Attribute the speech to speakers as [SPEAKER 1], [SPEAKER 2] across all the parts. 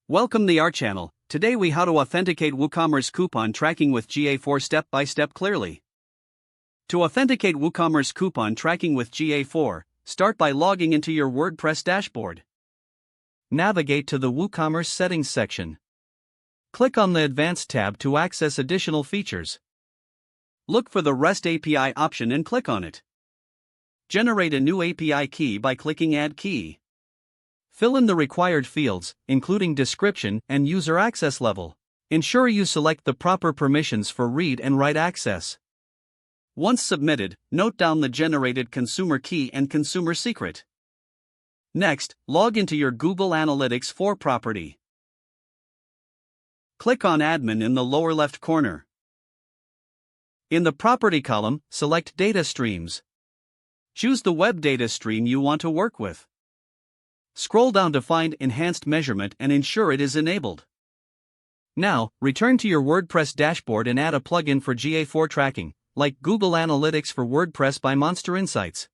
[SPEAKER 1] Welcome to our channel. Today we how to authenticate WooCommerce coupon tracking with GA4 step by step clearly. To authenticate WooCommerce coupon tracking with GA4, start by logging into your WordPress dashboard. Navigate to the WooCommerce settings section. Click on the Advanced tab to access additional features. Look for the REST API option and click on it. Generate a new API key by clicking Add Key. Fill in the required fields, including description and user access level. Ensure you select the proper permissions for read and write access. Once submitted, note down the generated consumer key and consumer secret. Next, log into your Google Analytics 4 property. Click on Admin in the lower left corner. In the Property column, select Data Streams. Choose the web data stream you want to work with. Scroll down to find Enhanced Measurement and ensure it is enabled. Now, return to your WordPress dashboard and add a plugin for GA4 tracking, like Google Analytics for WordPress by Monster Insights.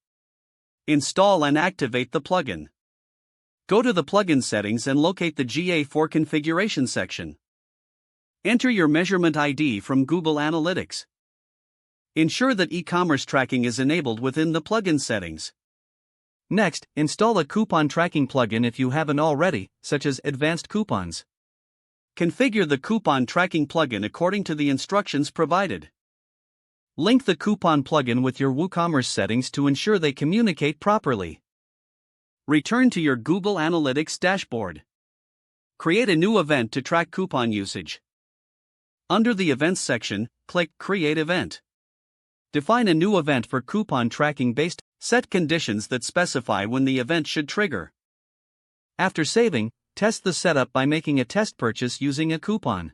[SPEAKER 1] Install and activate the plugin. Go to the plugin settings and locate the GA4 configuration section. Enter your measurement ID from Google Analytics. Ensure that e-commerce tracking is enabled within the plugin settings. Next, install a coupon tracking plugin if you haven't already, such as Advanced Coupons. Configure the coupon tracking plugin according to the instructions provided. Link the coupon plugin with your WooCommerce settings to ensure they communicate properly. Return to your Google Analytics dashboard. Create a new event to track coupon usage. Under the Events section, click Create Event. Define a new event for coupon tracking based. Set conditions that specify when the event should trigger. After saving, test the setup by making a test purchase using a coupon.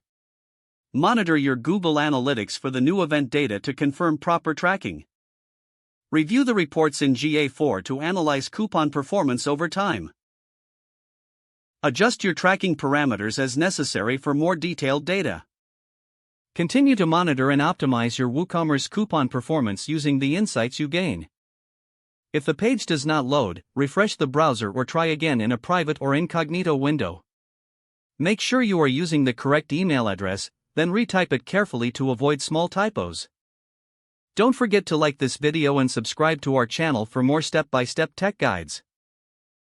[SPEAKER 1] Monitor your Google Analytics for the new event data to confirm proper tracking. Review the reports in GA4 to analyze coupon performance over time. Adjust your tracking parameters as necessary for more detailed data. Continue to monitor and optimize your WooCommerce coupon performance using the insights you gain. If the page does not load, refresh the browser or try again in a private or incognito window. Make sure you are using the correct email address, then retype it carefully to avoid small typos. Don't forget to like this video and subscribe to our channel for more step-by-step tech guides.